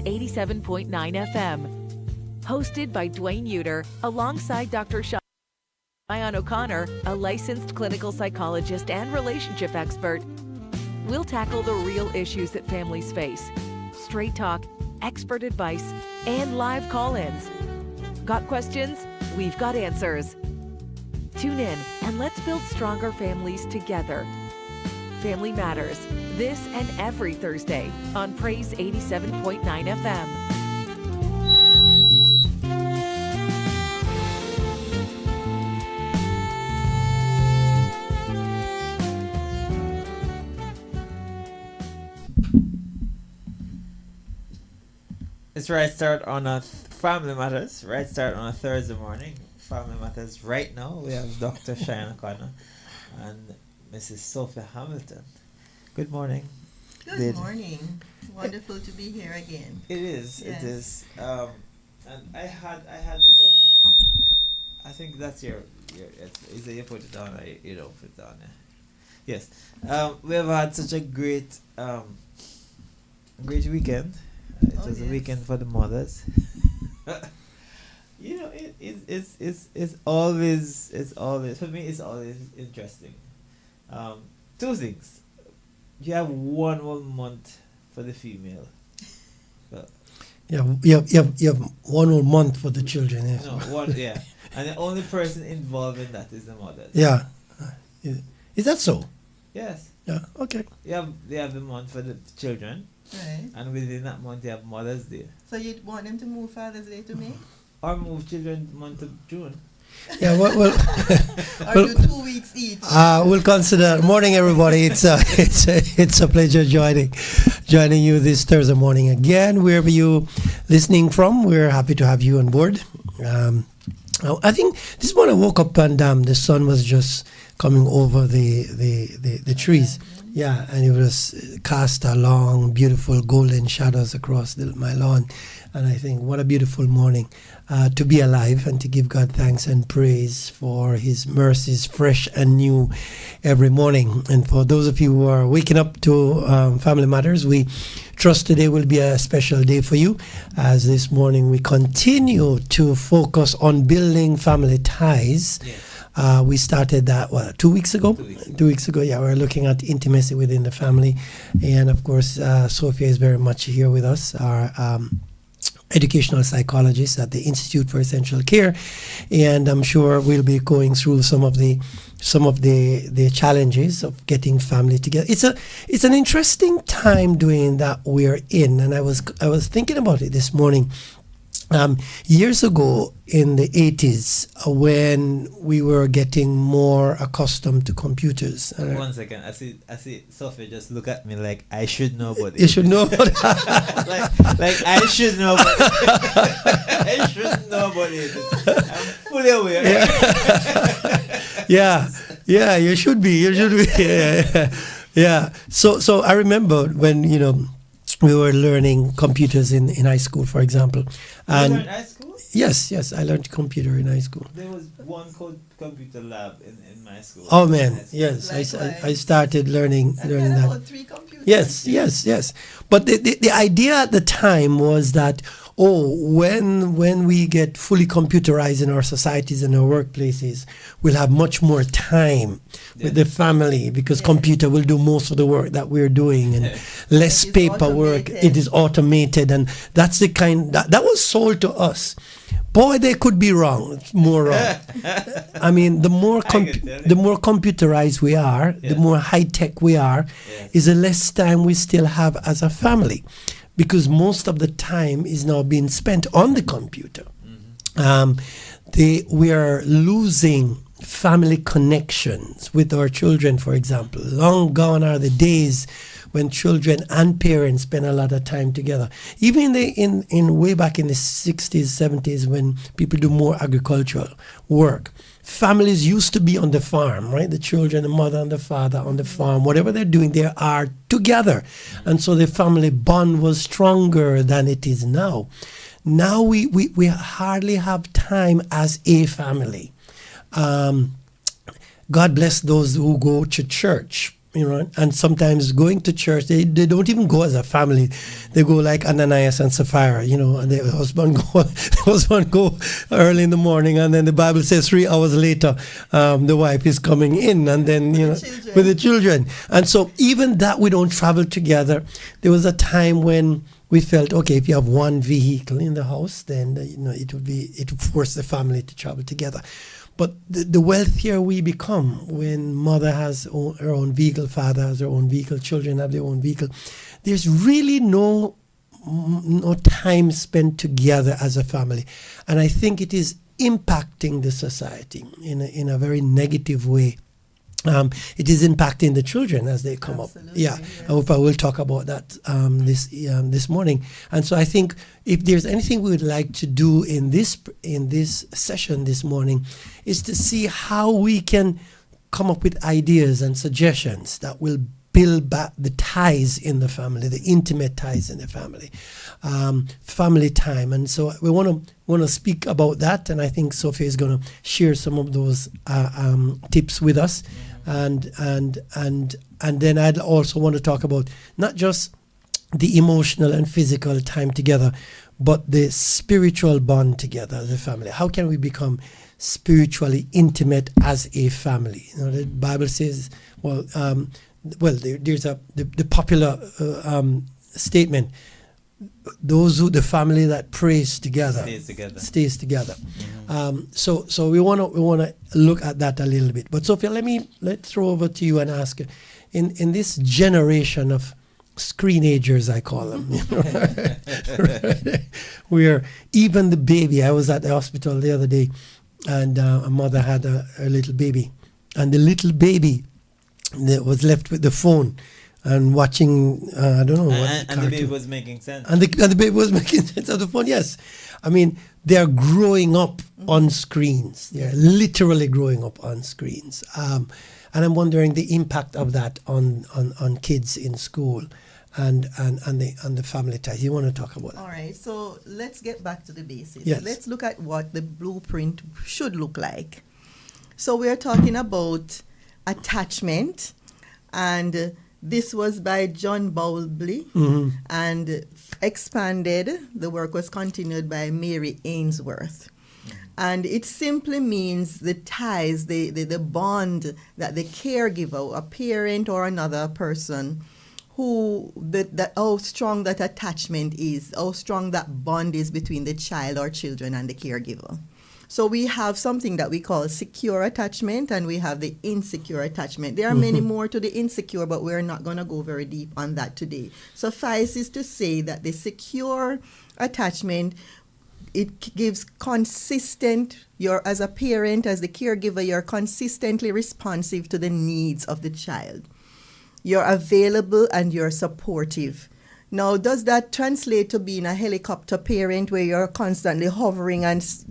87.9 FM. Hosted by Dwayne Uter, alongside Dr. Cheyenne O'Connor, a licensed clinical psychologist and relationship expert. We'll tackle the real issues that families face. Straight talk, expert advice, and live call-ins. Got questions? We've got answers. Tune in and let's build stronger families together. Family Matters, this and every Thursday on Praise 87.9 FM. It's Right Start on a Family Matters. Right Start on a Thursday morning. Family Matters. Right now we have Dr. Cheyenne O'Connor and Mrs. Sophie Hamilton. Good morning. Good morning. Wonderful to be here again. It is. Yes. It is. And I had I think that's your either you put it on or you don't put it on. Yes. We have had such a great weekend. It was a weekend for the mothers. You know, it's always for me. It's always interesting. Two things. You have 1 more month for the female. Yeah, you have 1 whole month for the children. Yes. No, one. Yeah, and the only person involved in that is the mother. Yeah. Is that so? Yes. Yeah. Okay. They have the month for the children, Right. and within that month you have Mother's Day. So you want them to move Father's Day to May? Or move children month of June. Yeah. Well. Or do 2 weeks each? We'll consider. Morning, everybody. It's a pleasure joining you this Thursday morning again. Wherever you listening from, we're happy to have you on board. I think this morning I woke up and the sun was just coming over the trees. Yeah, and it was cast a long, beautiful golden shadows across my lawn. And I think what a beautiful morning to be alive and to give God thanks and praise for His mercies, fresh and new every morning. And for those of you who are waking up to Family Matters, we trust today will be a special day for you, as this morning we continue to focus on building family ties. Yes. We started that 2 weeks ago. 2 weeks ago, yeah. We're looking at intimacy within the family, and of course, Sophia is very much here with us, our educational psychologist at the Institute for Essential Care, and I'm sure we'll be going through some of the challenges of getting family together. It's an interesting time doing that we're in, and I was thinking about it this morning. Years ago in the 80s, when we were getting more accustomed to computers. 1 second, I see Sophie just look at me like I should know about it. You should know about it. like I should know about it. I should know about it. I'm fully aware. Yeah, you should be. Yeah. So I remember when, we were learning computers in high school, for example. And you learned high school? Yes, I learned computer in high school. There was one computer lab in my school. Oh man, yes, I started learning And that. about 3 computers. Yes. But the idea at the time was that, when we get fully computerized in our societies and our workplaces, we'll have much more time with the family, because computer will do most of the work that we're doing, and less paperwork. It is automated, and that's the kind that was sold to us. Boy, they could be wrong. It's more wrong. I mean, the more computerized we are, the more high tech we are, is the less time we still have as a family, because most of the time is now being spent on the computer. We are losing family connections with our children, for example. Long gone are the days when children and parents spend a lot of time together. Even in way back in the 60s, 70s, when people do more agricultural work, families used to be on the farm, right? The children, the mother and the father on the farm, whatever they're doing, they are together. And so the family bond was stronger than it is now. Now we hardly have time as a family. God bless those who go to church, You know, and sometimes going to church, they don't even go as a family. They go like Ananias and Sapphira, you know, and the husband go early in the morning, and then the Bible says 3 hours later, the wife is coming in, and then, you know, with the children. And so even that, we don't travel together. There was a time when we felt, okay, if you have one vehicle in the house, then, you know, it would force the family to travel together. But the wealthier we become when mother has her own vehicle, father has their own vehicle, children have their own vehicle, there's really no time spent together as a family. And I think it is impacting the society in a very negative way. It is impacting the children as they come Absolutely, up. Yeah, yes. I hope I will talk about that this morning. And so I think if there's anything we would like to do in this session this morning, is to see how we can come up with ideas and suggestions that will build back the ties in the family, the intimate ties in the family, family time. And so we want to speak about that. And I think Sophie is going to share some of those tips with us. And then I'd also want to talk about not just the emotional and physical time together, but the spiritual bond together as a family. How can we become spiritually intimate as a family? You know, the Bible says, there's the popular statement: the family that prays together stays together. So we want to look at that a little bit. But Sophia, let's throw over to you and ask you, in this generation of screenagers, I call them, where even the baby, I was at the hospital the other day, and a mother had a little baby, and the little baby was left with the phone and watching, I don't know what. And the baby was making sense. And the baby was making sense of the phone, yes. I mean, they're growing up on screens. They're literally growing up on screens. And I'm wondering the impact of that on kids in school and the family ties. You want to talk about that? All right, so let's get back to the basics. Yes. Let's look at what the blueprint should look like. So we're talking about attachment, and this was by John Bowlby, and expanded. The work was continued by Mary Ainsworth. And it simply means the ties, the bond that the caregiver, a parent or another person, how strong that attachment is, how strong that bond is between the child or children and the caregiver. So we have something that we call secure attachment, and we have the insecure attachment. There are many more to the insecure, but we're not going to go very deep on that today. Suffice is to say that the secure attachment, it gives consistent, as a parent, as the caregiver, you're consistently responsive to the needs of the child. You're available and you're supportive. Now, does that translate to being a helicopter parent where you're constantly hovering and, just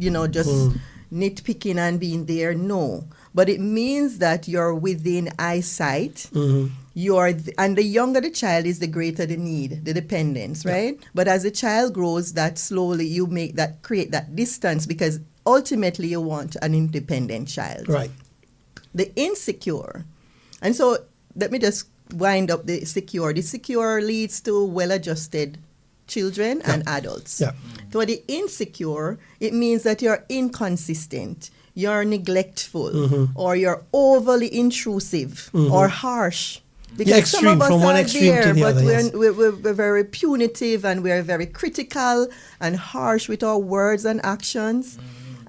nitpicking and being there? No. But it means that you're within eyesight. And the younger the child is, the greater the need, the dependence, right? Yeah. But as the child grows, that slowly you create that distance, because ultimately you want an independent child. Right. The insecure. And so let me just wind up the secure. The secure leads to well-adjusted children and adults. Yeah. So the insecure, it means that you're inconsistent, you're neglectful, or you're overly intrusive or harsh. Because some of us from one are extreme there, to the but other, we're very punitive, and we're very critical and harsh with our words and actions.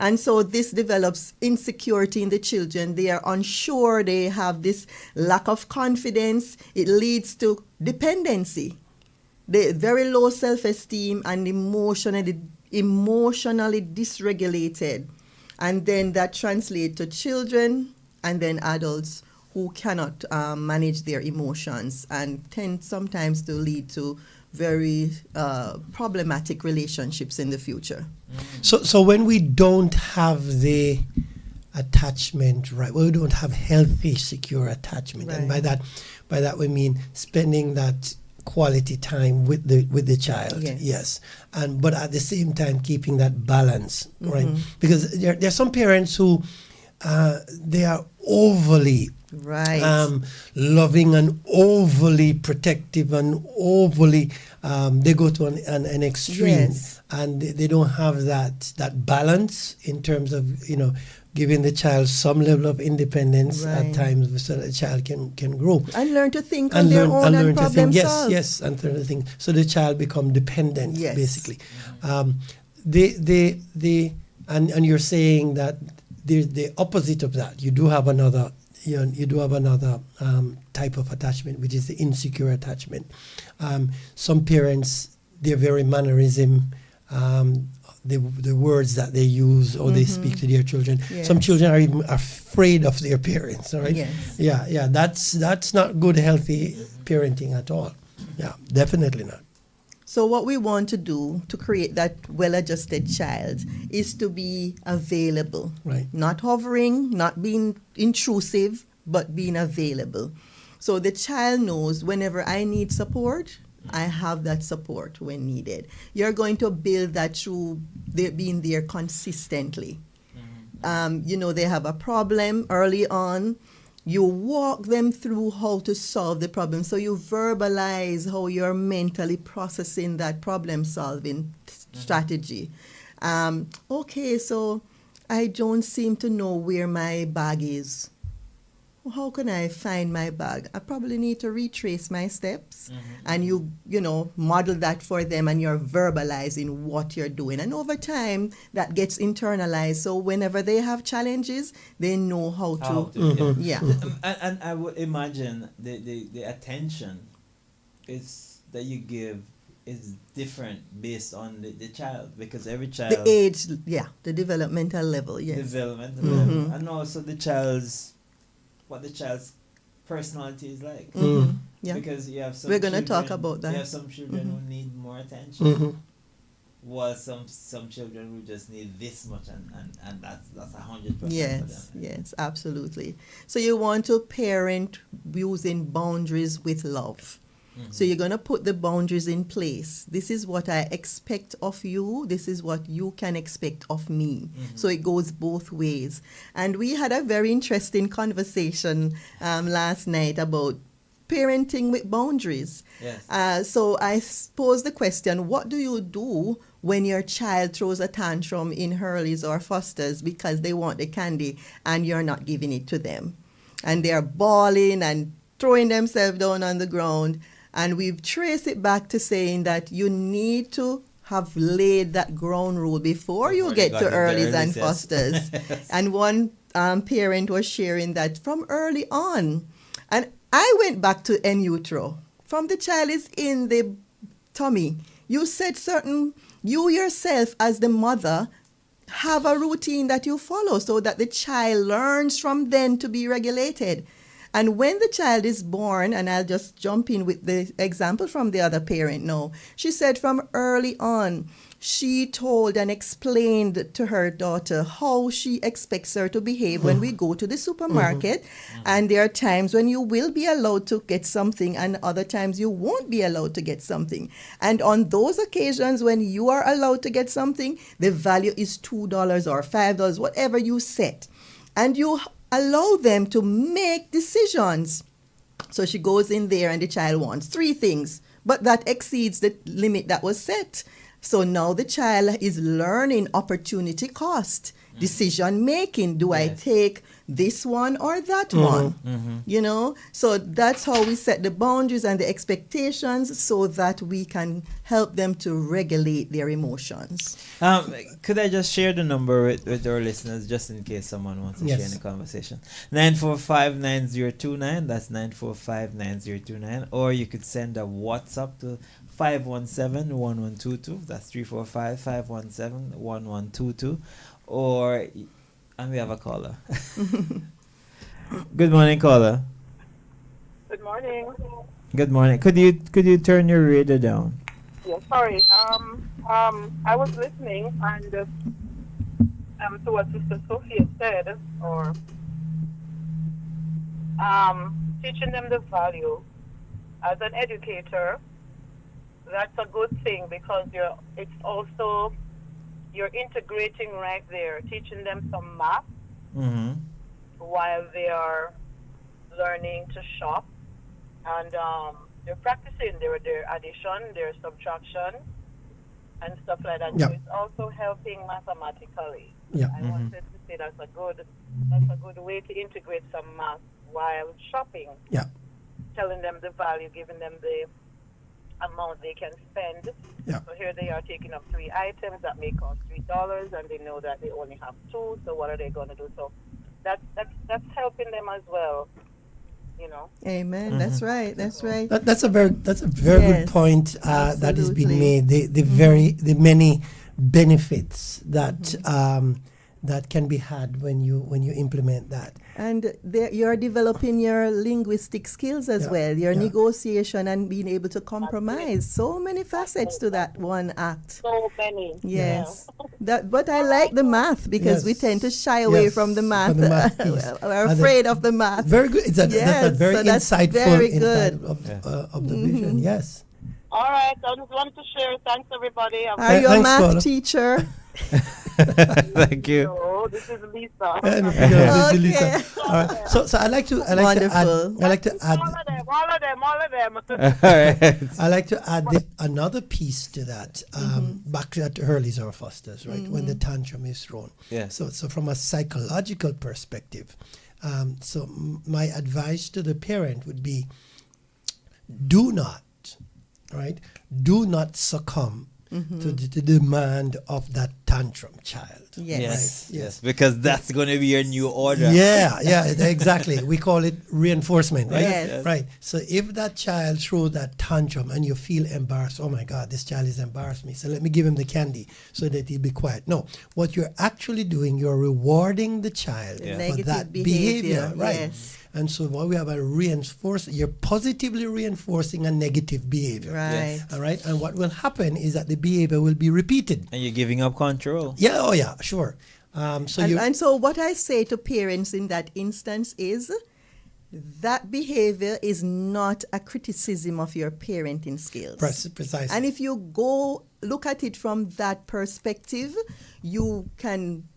And so this develops insecurity in the children. They are unsure. They have this lack of confidence. It leads to dependency. They very low self-esteem and emotionally dysregulated. And then that translates to children and then adults who cannot manage their emotions, and tend sometimes to lead to very problematic relationships in the future. So when we don't have the attachment right, we don't have healthy, secure attachment, right. And by that we mean spending that quality time with the child. Yes. But at the same time keeping that balance, right? Because there are some parents who they are overly Right. Loving and overly protective and overly, they go to an extreme, Yes. and they don't have that balance in terms of giving the child some level of independence at Right. times so that the child can grow And learn to think on their own and to problem think. solve. Yes, and learn to think. So the child become dependent, Yes. basically. They and you're saying that the opposite of that. You do have another. You do have another type of attachment, which is the insecure attachment. Some parents, their very mannerism, the words that they use or they speak to their children. Yes. Some children are even afraid of their parents. All right. Yes. Yeah. That's not good, healthy parenting at all. Yeah, definitely not. So what we want to do to create that well-adjusted child is to be available. Right. Not hovering, not being intrusive, but being available. So the child knows whenever I need support, I have that support when needed. You're going to build that through being there consistently. They have a problem early on. You walk them through how to solve the problem. So you verbalize how you're mentally processing that problem solving strategy. Okay, so I don't seem to know where my bag is. How can I find my bag? I probably need to retrace my steps. And you model that for them, and you're verbalizing what you're doing. And over time, that gets internalized. So whenever they have challenges, they know how to. Yeah. And I would imagine the attention that you give is different based on the child, because every child, The age, the developmental level, yes. developmental level, and also what the child's personality is like. Yeah. Because you have some We're gonna children- talk about that. You have some children who need more attention, while some children who just need this much, and that's 100% Yes, for them. yes, absolutely. So you want to parent using boundaries with love. So you're going to put the boundaries in place. This is what I expect of you. This is what you can expect of me. So it goes both ways. And we had a very interesting conversation last night about parenting with boundaries. Yes. So I posed the question, what do you do when your child throws a tantrum in Hurleys or Fosters because they want the candy and you're not giving it to them? And they're bawling and throwing themselves down on the ground. And we've traced it back to saying that you need to have laid that ground rule before you get to Earlys and Fosters. And one parent was sharing that from early on. And I went back to en utero. From the child is in the tummy, you said you yourself as the mother have a routine that you follow so that the child learns from then to be regulated. And when the child is born, and I'll just jump in with the example from the other parent now, she said from early on, she told and explained to her daughter how she expects her to behave when we go to the supermarket. And there are times when you will be allowed to get something and other times you won't be allowed to get something. And on those occasions when you are allowed to get something, the value is $2 or $5, whatever you set. And you allow them to make decisions. So she goes in there and the child wants 3 things, but that exceeds the limit that was set. So now the child is learning opportunity cost, decision making. Do I take this one or that one? So that's how we set the boundaries and the expectations so that we can help them to regulate their emotions. Could I just share the number with our listeners just in case someone wants to share in the conversation? 945-9029, that's 945-9029, or you could send a WhatsApp to 517-1122, that's 345-517-1122, and we have a caller. Good morning, caller. Good morning. Good morning. Could you turn your radio down? Yeah, sorry. I was listening and to what Sister Sophia said, or teaching them the value. As an educator, that's a good thing because you're integrating right there, teaching them some math while they are learning to shop, and they're practicing their addition, their subtraction, and stuff like that. Yeah. So it's also helping mathematically. Yeah. I wanted to say that's a good way to integrate some math while shopping. Yeah. Telling them the value, giving them the amount they can spend. Yeah. So here they are taking up 3 items that may cost $3, and they know that they only have 2. So what are they going to do? So that's helping them as well. You know. Amen. That's right. That's right. That's a very good Yes, point that is being absolutely. made. The many benefits that that can be had when you implement that. And you're developing your linguistic skills as Yeah, well, your yeah. negotiation and being able to compromise. So many facets to that one act. So many. Yes. But I like the math because we Yes. tend to shy away Yes, from the math. from the math piece. We're And afraid of the math. Very good. That's a Yes, very so that's insightful very insight good. of the vision. Yes. All right. I just wanted to share. Thanks, everybody. Are you a Thanks, math Paula. teacher? Thank you. So this is Lisa. And, this is Lisa. Okay. All right. So I like to Wonderful. add All of them. All right. I like to add another piece to that. Back to that Hurley's or Foster's, right? When the tantrum is thrown. Yeah. So from a psychological perspective, my advice to the parent would be, do not succumb to the demand of that tantrum child. Yes. Yes, because that's going to be your new order. Yeah, exactly. We call it reinforcement, right? Yes. Right. So if that child throws that tantrum and you feel embarrassed, oh my God, this child has embarrassed me, so let me give him the candy so that he'll be quiet. No, what you're actually doing, you're rewarding the child Yeah. for Negative that behavior, right? yes. And so what we have you're positively reinforcing a negative behavior. Right. All right. And what will happen is that the behavior will be repeated. And you're giving up control. Yeah. Oh yeah. Sure. And so what I say to parents in that instance is that behavior is not a criticism of your parenting skills. Precisely. And if you go look at it from that perspective, you can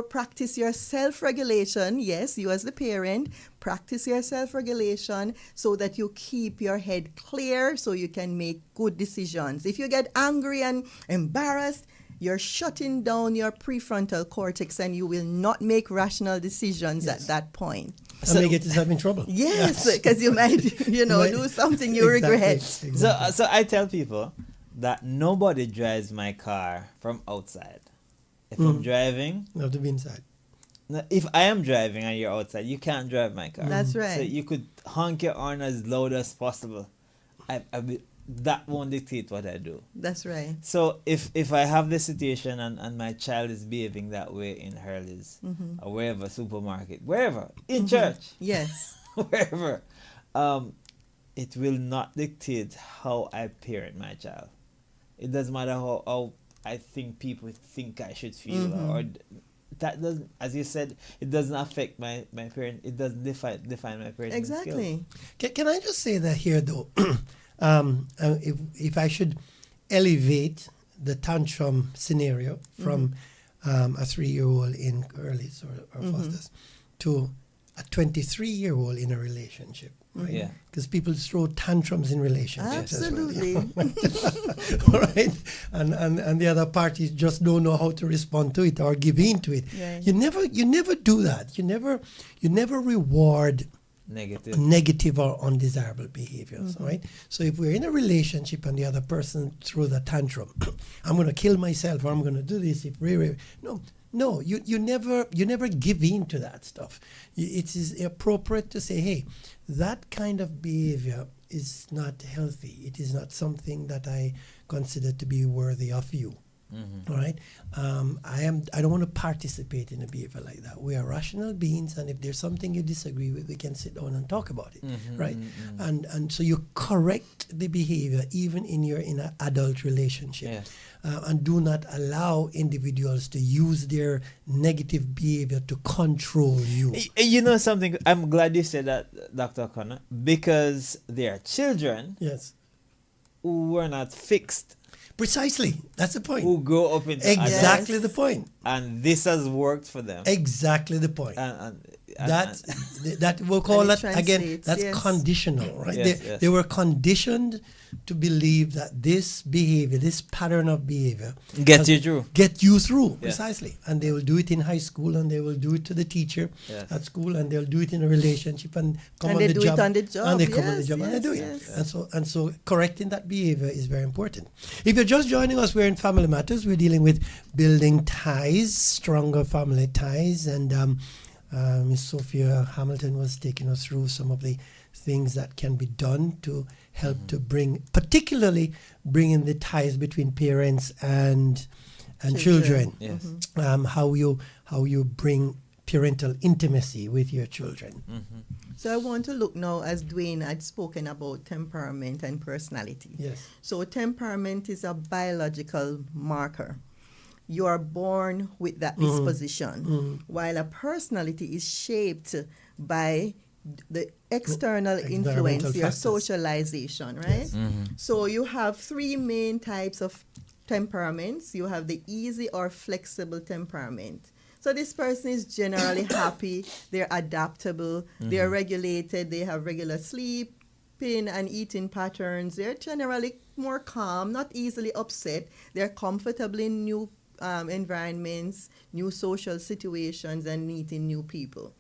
practice your self-regulation. Yes, you as the parent, practice your self-regulation so that you keep your head clear so you can make good decisions. If you get angry and embarrassed, you're shutting down your prefrontal cortex and you will not make rational decisions at that point. And may get yourself in trouble. Yes, because you might, do something you regret. Exactly. So I tell people that nobody drives my car from outside. If I'm driving, You have to be inside. if I am driving and you're outside, you can't drive my car. That's right. So you could honk your horn as loud as possible. That won't dictate what I do. That's right. So if I have this situation and my child is behaving that way in Hurley's or wherever, supermarket, wherever, in church, Yes. wherever, it will not dictate how I parent my child. It doesn't matter how I think people think I should feel, or that doesn't, as you said, it doesn't affect my parent. It doesn't define my parenting Exactly. skills. Can I just say that here, though? If I should elevate the tantrum scenario from a 3-year-old in Early's or Foster's to a 23-year-old in a relationship, right? Yeah. Because people throw tantrums in relationships Absolutely. as well. All right? And the other parties just don't know how to respond to it or give in to it. Right. You never do that. You never reward negative or undesirable behaviors, right? So if we're in a relationship and the other person throws a tantrum, I'm going to kill myself or I'm going to do this. No, you never give in to that stuff. It is appropriate to say, hey, that kind of behavior is not healthy. It is not something that I consider to be worthy of you. All right, I don't want to participate in a behavior like that. We are rational beings, and if there's something you disagree with, we can sit down and talk about it, right? And so you correct the behavior even in an adult relationship, and do not allow individuals to use their negative behavior to control you. You know something? I'm glad you said that, Dr. O'Connor, because there are children who were not fixed. Precisely. That's the point. Who grow up into exactly adults, the point. and this has worked for them. Exactly the point. And that we'll call And it that again. translates, That's yes. conditional, right? Yes, they, yes. they were conditioned to believe that this behavior, this pattern of behavior, Get has- you through. get you through Yeah. precisely, and they will do it in high school, and they will do it to the teacher Yes. at school, and they'll do it in a relationship, and come And on they the do it job, on the job, and they come on the yes, job, and they yes, do it, yes. and so correcting that behavior is very important. If you're just joining us, we're in Family Matters. We're dealing with building ties, stronger family ties, and Miss Sophia Hamilton was taking us through some of the things that can be done to help to particularly bringing the ties between parents and children. Yes. How you bring parental intimacy with your children. So I want to look now, as Dwayne had spoken about temperament and personality. Yes. So temperament is a biological marker. You are born with that disposition, while a personality is shaped by the external Environmental influence, your factors. socialization, right? Yes. So you have three main types of temperaments. You have the easy or flexible temperament. So this person is generally happy, they're adaptable, they're regulated, they have regular sleeping and eating patterns. They're generally more calm, not easily upset. They're comfortable in new environments, new social situations, and meeting new people.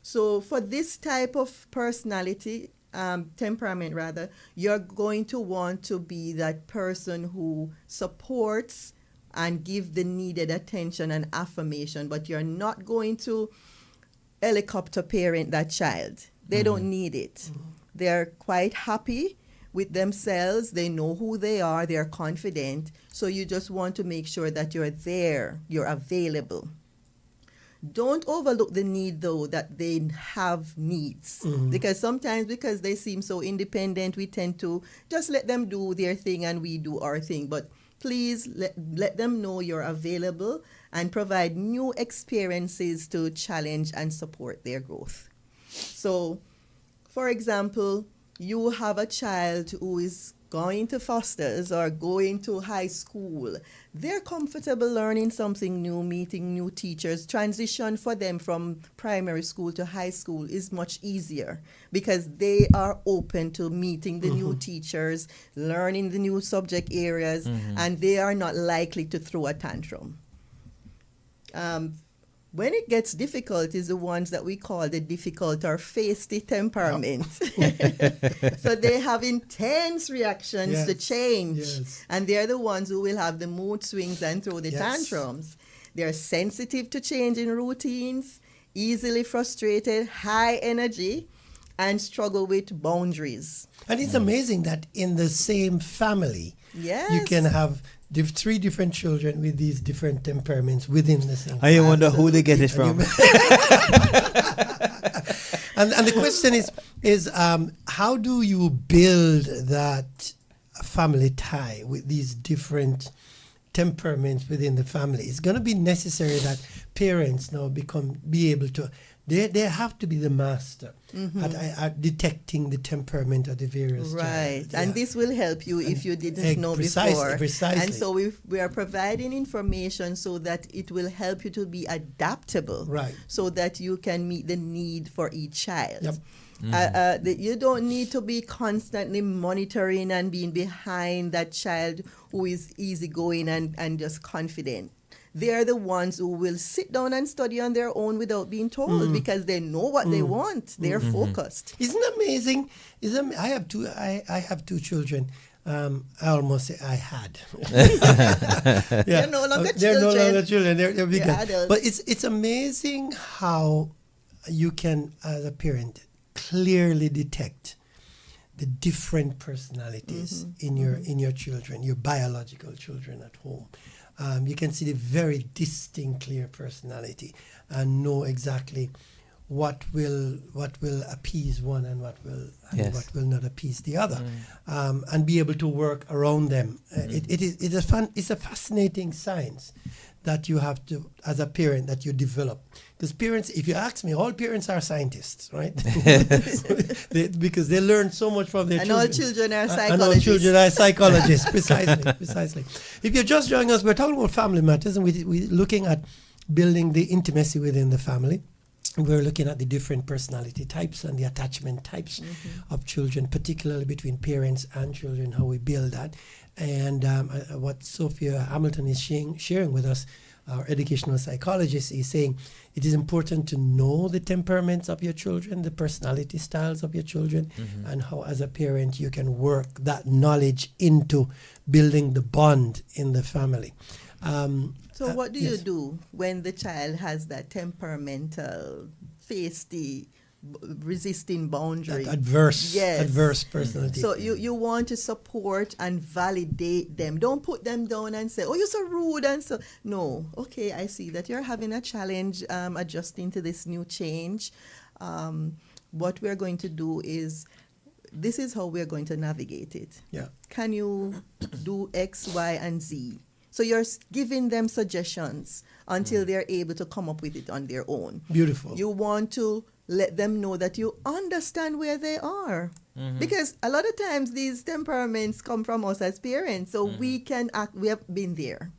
So for this type of personality, temperament rather, you're going to want to be that person who supports and give the needed attention and affirmation, but you're not going to helicopter parent that child. They don't need it. They're quite happy with themselves. They know who they are. They're confident. So you just want to make sure that you're there, you're available. Don't overlook the need, though, that they have needs. Because sometimes, because they seem so independent, we tend to just let them do their thing and we do our thing. But please let them know you're available and provide new experiences to challenge and support their growth. So, for example, you have a child who is going to fosters or going to high school. They're comfortable learning something new, meeting new teachers. Transition for them from primary school to high school is much easier because they are open to meeting the new teachers, learning the new subject areas, and they are not likely to throw a tantrum. When it gets difficult is the ones that we call the difficult or feisty temperament. So they have intense reactions to change. Yes. And they're the ones who will have the mood swings and throw the tantrums. They're sensitive to change in routines, easily frustrated, high energy, and struggle with boundaries. And it's amazing that in the same family, Yes. you can have three different children with these different temperaments within the same. I wonder who they get it from. And the question is how do you build that family tie with these different temperaments within the family? It's going to be necessary that parents now be able to. They have to be the master at detecting the temperament of the various Right, child. and Yeah. this will help you if you didn't know precisely, before. precisely. And so we are providing information so that it will help you to be adaptable, Right. so that you can meet the need for each child. Yep. You don't need to be constantly monitoring and being behind that child who is easygoing and just confident. They're the ones who will sit down and study on their own without being told because they know what they want. They're focused. Isn't it amazing? I have two. I have two children. I almost say I had. They're no longer They're no children. longer children. They're big They're guys. adults. But it's amazing how you can, as a parent, clearly detect the different personalities in your children, your biological children at home. You can see the very distinct, clear personality, and know exactly what will appease one and what will not appease the other, and be able to work around them. It's a fascinating science that you have to, as a parent, that you develop. Because parents, if you ask me, all parents are scientists, right? Because they learn so much from their And children. all children are And all psychologists. children are psychologists, precisely. If you're just joining us, we're talking about family matters, and we're looking at building the intimacy within the family. we're looking at the different personality types and the attachment types of children, particularly between parents and children, how we build that. And what Sophia Hamilton is sharing with us, our educational psychologist, is saying it is important to know the temperaments of your children, the personality styles of your children, and how as a parent you can work that knowledge into building the bond in the family. So what do you yes. do when the child has that temperamental, feisty, resisting boundary? That adverse Yes. personality. So you want to support and validate them. Don't put them down and say, oh, you're so rude and so. No. Okay, I see that you're having a challenge adjusting to this new change. What we're going to do is, this is how we're going to navigate it. Yeah. Can you do X, Y, and Z? So you're giving them suggestions until they're able to come up with it on their own. Beautiful. You want to let them know that you understand where they are. Because a lot of times these temperaments come from us as parents, so we can act, we have been there.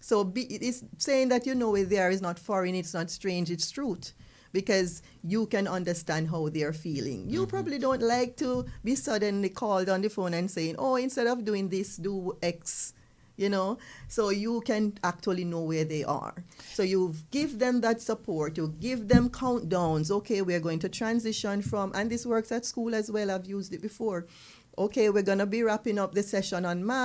So it's saying that you know where they are is not foreign, it's not strange, it's truth. Because you can understand how they're feeling. You probably don't like to be suddenly called on the phone and saying, oh, instead of doing this, do X. You know, so you can actually know where they are. So you give them that support, you give them countdowns. Okay, we're going to transition from, and this works at school as well, I've used it before. Okay, we're going to be wrapping up the session on math.